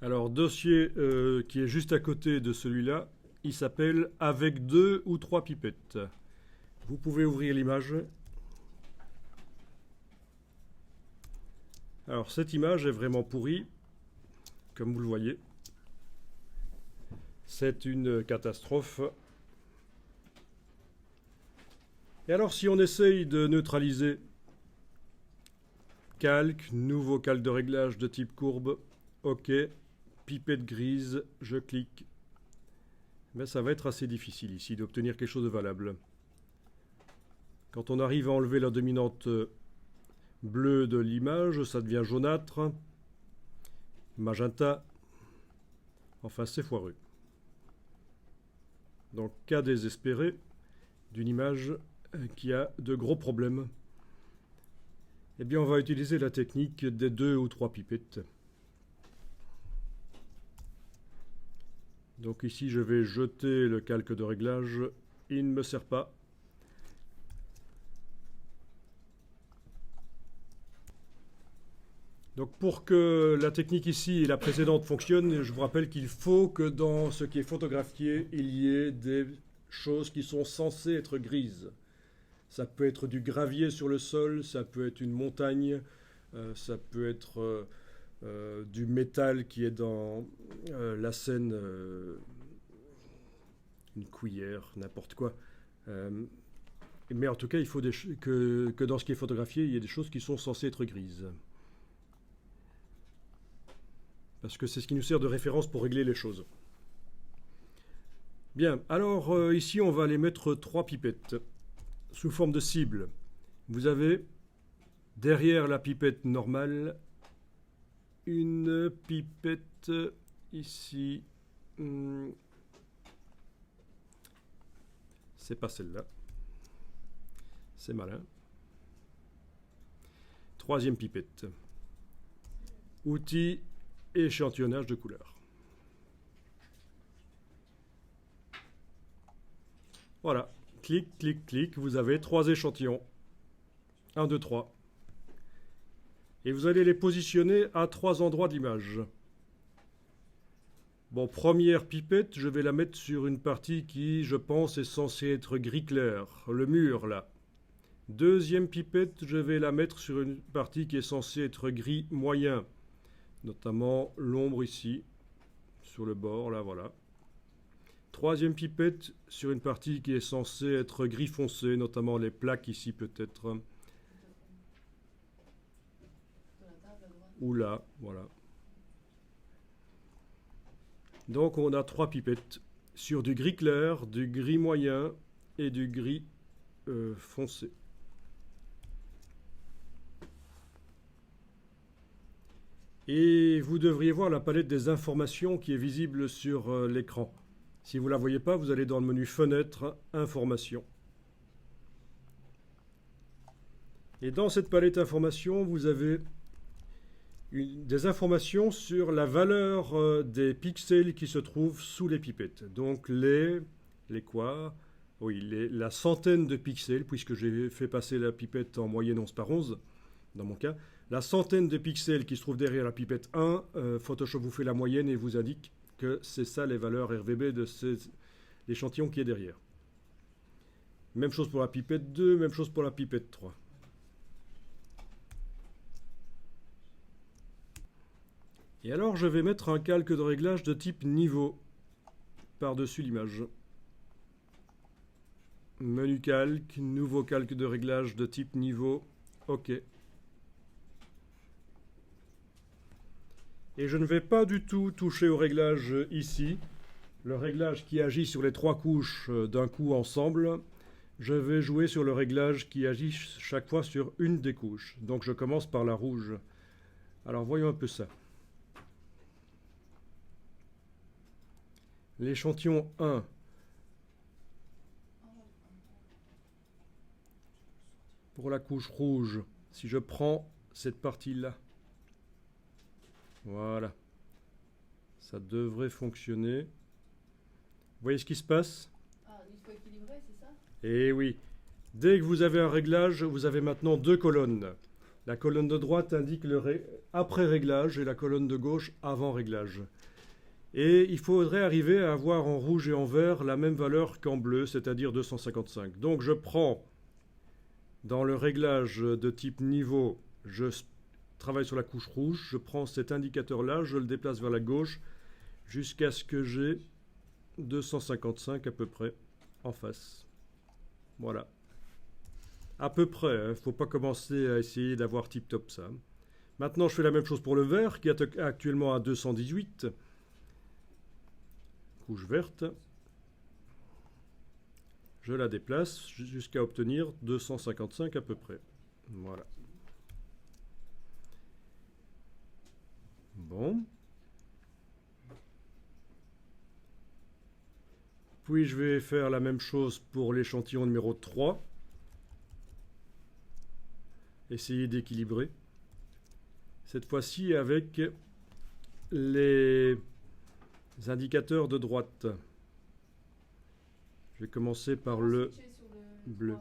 Alors, dossier qui est juste à côté de celui-là, il s'appelle avec 2 ou 3 pipettes. Vous pouvez ouvrir l'image. Alors, cette image est vraiment pourrie, comme vous le voyez. C'est une catastrophe. Et alors, si on essaye de neutraliser calque, nouveau calque de réglage de type courbe, OK, pipette grise, je clique. Mais ça va être assez difficile ici d'obtenir quelque chose de valable. Quand on arrive à enlever la dominante bleue de l'image, ça devient jaunâtre, magenta, enfin c'est foireux. Donc cas désespéré d'une image qui a de gros problèmes, eh bien on va utiliser la technique des 2 ou 3 pipettes. Donc ici je vais jeter le calque de réglage, il ne me sert pas. Donc pour que la technique ici et la précédente fonctionnent, je vous rappelle qu'il faut que dans ce qui est photographié, il y ait des choses qui sont censées être grises. Ça peut être du gravier sur le sol, ça peut être une montagne, ça peut être du métal qui est dans la scène, une cuillère, n'importe quoi. Mais en tout cas, il faut que dans ce qui est photographié, il y ait des choses qui sont censées être grises. Parce que c'est ce qui nous sert de référence pour régler les choses. Bien, alors ici on va aller mettre 3 pipettes sous forme de cible. Vous avez derrière la pipette normale une pipette ici. C'est pas celle-là. C'est malin. 3e pipette. Outils. Échantillonnage de couleurs. Voilà, clic, clic, clic, vous avez 3 échantillons. 1, 2, 3. Et vous allez les positionner à 3 endroits de l'image. Bon, première pipette, je vais la mettre sur une partie qui, je pense, est censée être gris clair, le mur là. Deuxième pipette, je vais la mettre sur une partie qui est censée être gris moyen. Notamment l'ombre ici, sur le bord, là, voilà. Troisième pipette sur une partie qui est censée être gris foncé, notamment les plaques ici peut-être. Ou là, voilà. Donc on a 3 pipettes sur du gris clair, du gris moyen et du gris foncé. Et vous devriez voir la palette des informations qui est visible sur l'écran. Si vous ne la voyez pas, vous allez dans le menu Fenêtre, Informations. Et dans cette palette d'informations, vous avez des informations sur la valeur des pixels qui se trouvent sous les pipettes. Donc la centaine de pixels, puisque j'ai fait passer la pipette en moyenne 11 par 11, dans mon cas. La centaine de pixels qui se trouvent derrière la pipette 1, Photoshop vous fait la moyenne et vous indique que c'est ça les valeurs RVB de l'échantillon qui est derrière. Même chose pour la pipette 2, même chose pour la pipette 3. Et alors je vais mettre un calque de réglage de type niveau par-dessus l'image. Menu calque, nouveau calque de réglage de type niveau, OK. Et je ne vais pas du tout toucher au réglage ici, le réglage qui agit sur les 3 couches d'un coup ensemble. Je vais jouer sur le réglage qui agit chaque fois sur une des couches. Donc je commence par la rouge. Alors voyons un peu ça. L'échantillon 1. Pour la couche rouge, si je prends cette partie-là, voilà, ça devrait fonctionner. Vous voyez ce qui se passe? Ah, il faut équilibrer, c'est ça? Eh oui, dès que vous avez un réglage, vous avez maintenant 2 colonnes. La colonne de droite indique après réglage et la colonne de gauche avant réglage. Et il faudrait arriver à avoir en rouge et en vert la même valeur qu'en bleu, c'est-à-dire 255. Donc je prends dans le réglage de type niveau, je travaille sur la couche rouge, je prends cet indicateur-là, je le déplace vers la gauche jusqu'à ce que j'ai 255 à peu près en face. Voilà. À peu près, il ne faut pas commencer à essayer d'avoir tip-top ça. Maintenant, je fais la même chose pour le vert, qui est actuellement à 218. Couche verte. Je la déplace jusqu'à obtenir 255 à peu près. Voilà. Bon. Puis je vais faire la même chose pour l'échantillon numéro 3. Essayer d'équilibrer. Cette fois-ci avec les indicateurs de droite. Je vais commencer par le bleu.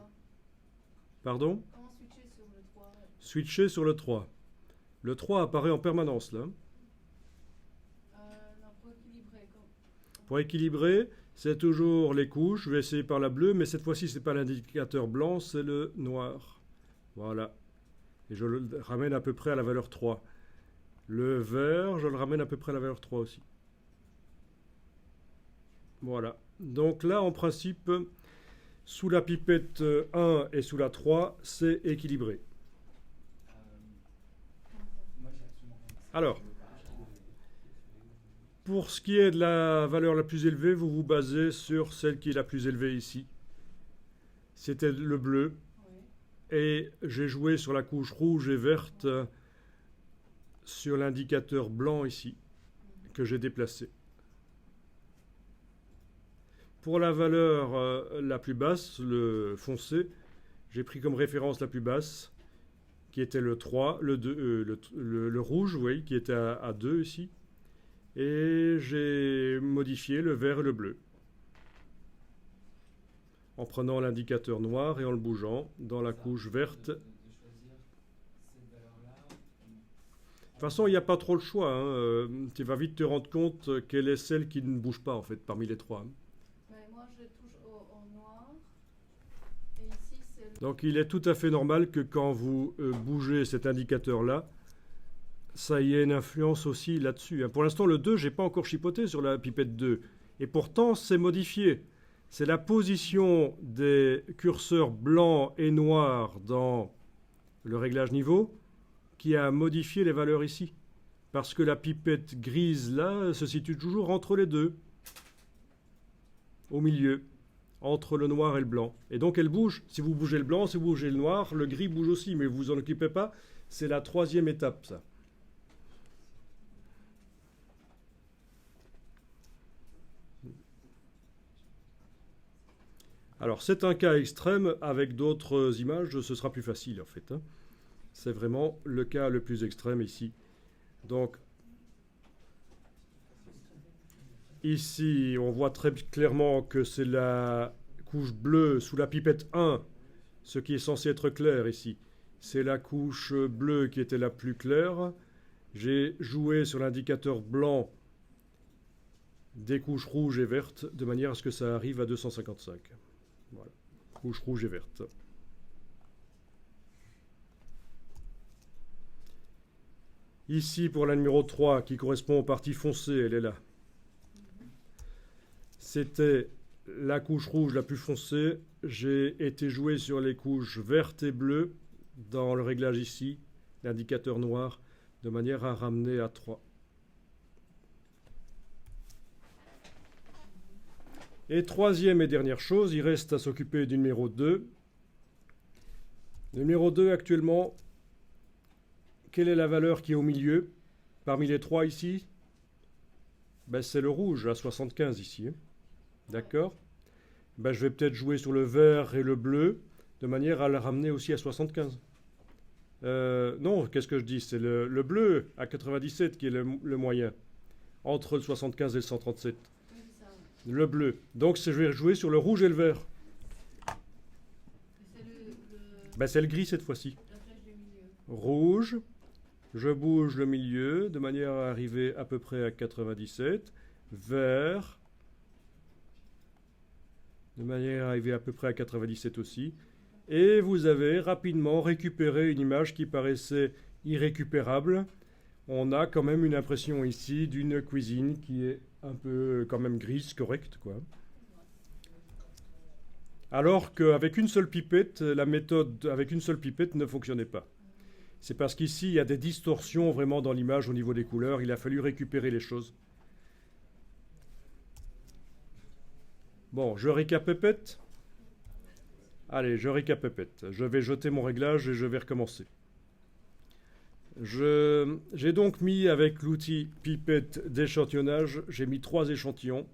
Pardon? Comment switcher sur le 3? Switcher sur le 3. Le 3 apparaît en permanence là. Non, pour équilibrer. Pour équilibrer, c'est toujours les couches. Je vais essayer par la bleue, mais cette fois-ci, ce n'est pas l'indicateur blanc, c'est le noir. Voilà. Et je le ramène à peu près à la valeur 3. Le vert, je le ramène à peu près à la valeur 3 aussi. Voilà. Donc là, en principe, sous la pipette 1 et sous la 3, c'est équilibré. Alors, pour ce qui est de la valeur la plus élevée, vous vous basez sur celle qui est la plus élevée ici. C'était le bleu. Oui. Et j'ai joué sur la couche rouge et verte sur l'indicateur blanc ici, que j'ai déplacé. Pour la valeur la plus basse, le foncé, j'ai pris comme référence la plus basse, qui était le 3, le rouge, vous voyez, qui était à 2 ici. Et j'ai modifié le vert et le bleu, en prenant l'indicateur noir et en le bougeant dans la couche verte. De toute façon, il n'y a pas trop le choix. Tu vas vite te rendre compte quelle est celle qui ne bouge pas, en fait, parmi les trois. Mais moi, je touche au noir. Et ici, c'est le... Donc, il est tout à fait normal que quand vous bougez cet indicateur-là, ça y ait une influence aussi là-dessus. Pour l'instant, le 2, je n'ai pas encore chipoté sur la pipette 2. Et pourtant, c'est modifié. C'est la position des curseurs blancs et noirs dans le réglage niveau qui a modifié les valeurs ici. Parce que la pipette grise, là, se situe toujours entre les deux. Au milieu. Entre le noir et le blanc. Et donc, elle bouge. Si vous bougez le blanc, si vous bougez le noir, le gris bouge aussi. Mais vous vous en occupez pas. C'est la troisième étape, ça. Alors, c'est un cas extrême. Avec d'autres images, ce sera plus facile, en fait. C'est vraiment le cas le plus extrême ici. Donc, ici, on voit très clairement que c'est la couche bleue sous la pipette 1, ce qui est censé être clair ici. C'est la couche bleue qui était la plus claire. J'ai joué sur l'indicateur blanc des couches rouges et vertes, de manière à ce que ça arrive à 255. Voilà, couche rouge et verte. Ici, pour la numéro 3, qui correspond aux parties foncées, elle est là. C'était la couche rouge la plus foncée. J'ai été joué sur les couches vertes et bleues dans le réglage ici, l'indicateur noir, de manière à ramener à 3. Et troisième et dernière chose, il reste à s'occuper du numéro 2. Le numéro 2, actuellement, quelle est la valeur qui est au milieu, parmi les trois ici? C'est le rouge, à 75 ici. D'accord? Je vais peut-être jouer sur le vert et le bleu, de manière à le ramener aussi à 75. Non, qu'est-ce que je dis? C'est le bleu à 97 qui est le moyen, entre le 75 et le 137. Le bleu. Donc, je vais jouer sur le rouge et le vert. C'est C'est le gris cette fois-ci. la flèche du milieu. rouge, je bouge le milieu de manière à arriver à peu près à 97, vert, de manière à arriver à peu près à 97 aussi, et vous avez rapidement récupéré une image qui paraissait irrécupérable. On a quand même une impression ici d'une cuisine qui est un peu quand même grise, correcte, quoi. Alors qu'avec une seule pipette, la méthode avec une seule pipette ne fonctionnait pas. C'est parce qu'ici, il y a des distorsions vraiment dans l'image au niveau des couleurs. Il a fallu récupérer les choses. Bon, je récapépète. Allez, je récapépète. Je vais jeter mon réglage et je vais recommencer. J'ai donc mis avec l'outil pipette d'échantillonnage, j'ai mis 3 échantillons.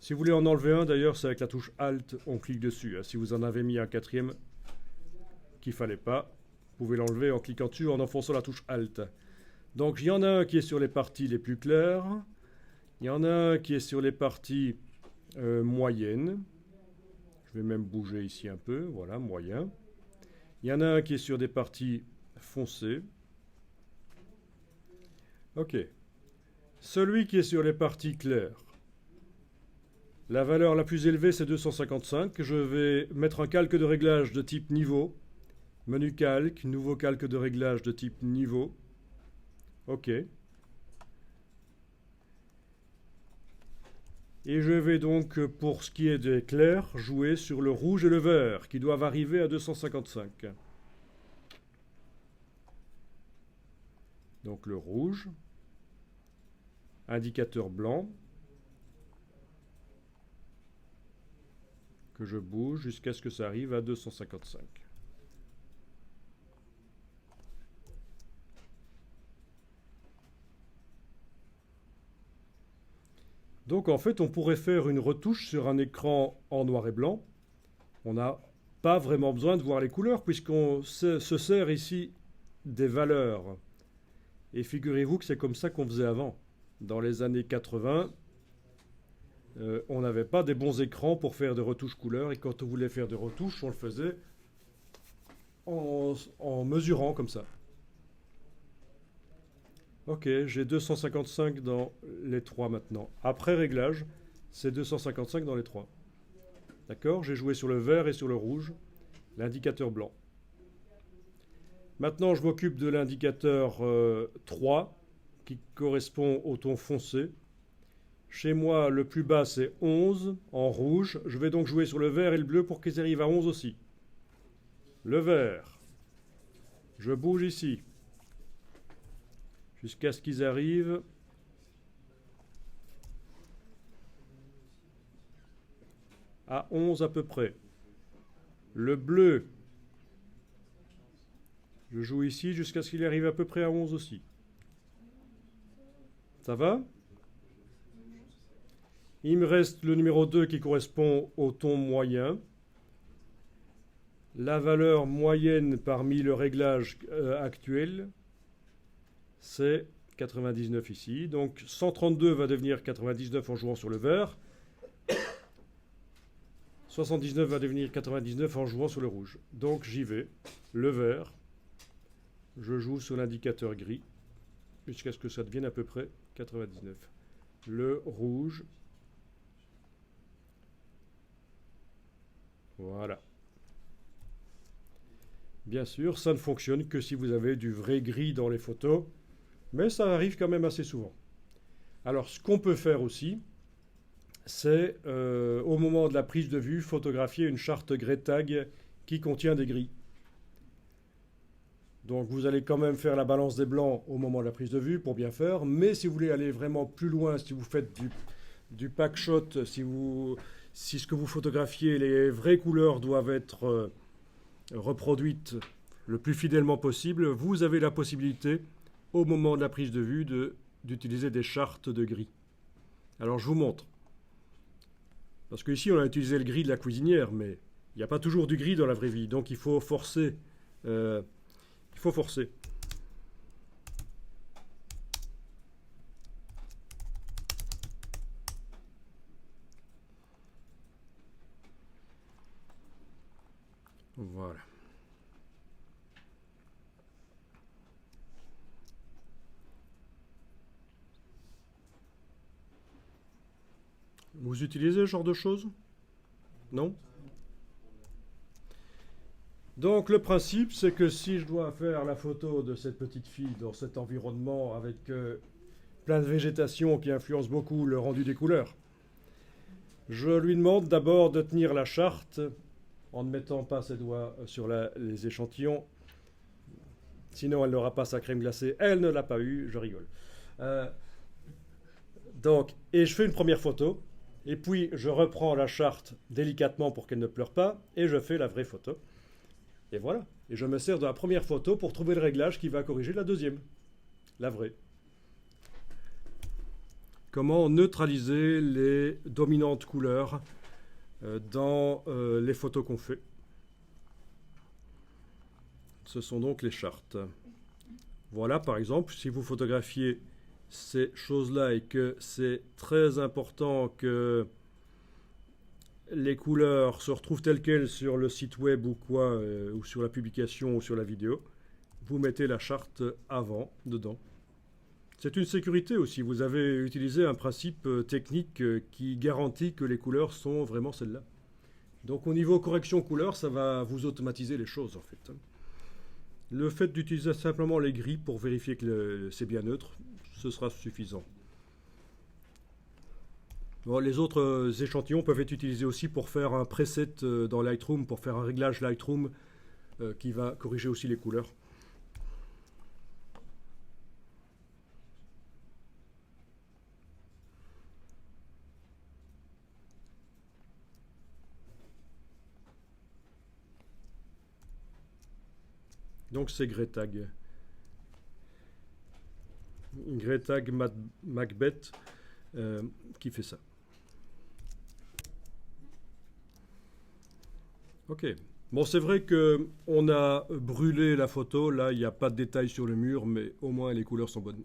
Si vous voulez en enlever un, d'ailleurs, c'est avec la touche Alt, on clique dessus. Si vous en avez mis un 4e qu'il ne fallait pas, vous pouvez l'enlever en cliquant dessus, en enfonçant la touche Alt. Donc il y en a un qui est sur les parties les plus claires, il y en a un qui est sur les parties moyennes. Je vais même bouger ici un peu, voilà, moyen. Il y en a un qui est sur des parties foncées. Ok. Celui qui est sur les parties claires, la valeur la plus élevée, c'est 255. Je vais mettre un calque de réglage de type niveau. Menu calque, nouveau calque de réglage de type niveau. OK. Et je vais donc, pour ce qui est des clairs, jouer sur le rouge et le vert, qui doivent arriver à 255. Donc le rouge, indicateur blanc, que je bouge jusqu'à ce que ça arrive à 255. Donc en fait, on pourrait faire une retouche sur un écran en noir et blanc. On n'a pas vraiment besoin de voir les couleurs puisqu'on se sert ici des valeurs. Et figurez-vous que c'est comme ça qu'on faisait avant. Dans les années 80, on n'avait pas des bons écrans pour faire des retouches couleurs, et quand on voulait faire des retouches, on le faisait en mesurant comme ça. Ok, j'ai 255 dans les 3 maintenant. Après réglage, c'est 255 dans les 3. D'accord? J'ai joué sur le vert et sur le rouge, l'indicateur blanc. Maintenant, je m'occupe de l'indicateur 3, qui correspond au ton foncé. Chez moi, le plus bas, c'est 11 en rouge. Je vais donc jouer sur le vert et le bleu pour qu'ils arrivent à 11 aussi. Le vert. Je bouge ici. Jusqu'à ce qu'ils arrivent à 11 à peu près. Le bleu. Je joue ici jusqu'à ce qu'il arrive à peu près à 11 aussi. Ça va ? Il me reste le numéro 2 qui correspond au ton moyen. La valeur moyenne parmi le réglage actuel, c'est 99 ici. Donc 132 va devenir 99 en jouant sur le vert. 79 va devenir 99 en jouant sur le rouge. Donc j'y vais. Le vert. Je joue sur l'indicateur gris jusqu'à ce que ça devienne à peu près 99. Le rouge. Voilà. Bien sûr, ça ne fonctionne que si vous avez du vrai gris dans les photos, mais ça arrive quand même assez souvent. Alors, ce qu'on peut faire aussi, c'est, au moment de la prise de vue, photographier une charte Greytag qui contient des gris. Donc, vous allez quand même faire la balance des blancs au moment de la prise de vue pour bien faire, mais si vous voulez aller vraiment plus loin, si vous faites du pack shot, si ce que vous photographiez, les vraies couleurs doivent être reproduites le plus fidèlement possible, vous avez la possibilité, au moment de la prise de vue, d'utiliser des chartes de gris. Alors je vous montre. Parce qu'ici, on a utilisé le gris de la cuisinière, mais il n'y a pas toujours du gris dans la vraie vie, donc il faut forcer. Il faut forcer. Voilà. Vous utilisez ce genre de choses? Non? Donc le principe, c'est que si je dois faire la photo de cette petite fille dans cet environnement avec plein de végétation qui influence beaucoup le rendu des couleurs, je lui demande d'abord de tenir la charte en ne mettant pas ses doigts sur les échantillons. Sinon, elle n'aura pas sa crème glacée. Elle ne l'a pas eu, je rigole. Et je fais une première photo, et puis je reprends la charte délicatement pour qu'elle ne pleure pas, et je fais la vraie photo. Et voilà. Et je me sers de la première photo pour trouver le réglage qui va corriger la deuxième, la vraie. Comment neutraliser les dominantes couleurs dans les photos qu'on fait. Ce sont donc les chartes. Voilà, par exemple, si vous photographiez ces choses-là et que c'est très important que les couleurs se retrouvent telles quelles sur le site web ou quoi, ou sur la publication ou sur la vidéo, vous mettez la charte avant, dedans. C'est une sécurité aussi. Vous avez utilisé un principe technique qui garantit que les couleurs sont vraiment celles-là. Donc au niveau correction couleur, ça va vous automatiser les choses en fait. Le fait d'utiliser simplement les gris pour vérifier que c'est bien neutre, ce sera suffisant. Bon, les autres échantillons peuvent être utilisés aussi pour faire un preset dans Lightroom, pour faire un réglage Lightroom qui va corriger aussi les couleurs. Donc c'est Greytag. Greytag Macbeth qui fait ça. Ok. Bon, c'est vrai qu'on a brûlé la photo. Là, il n'y a pas de détails sur le mur, mais au moins les couleurs sont bonnes.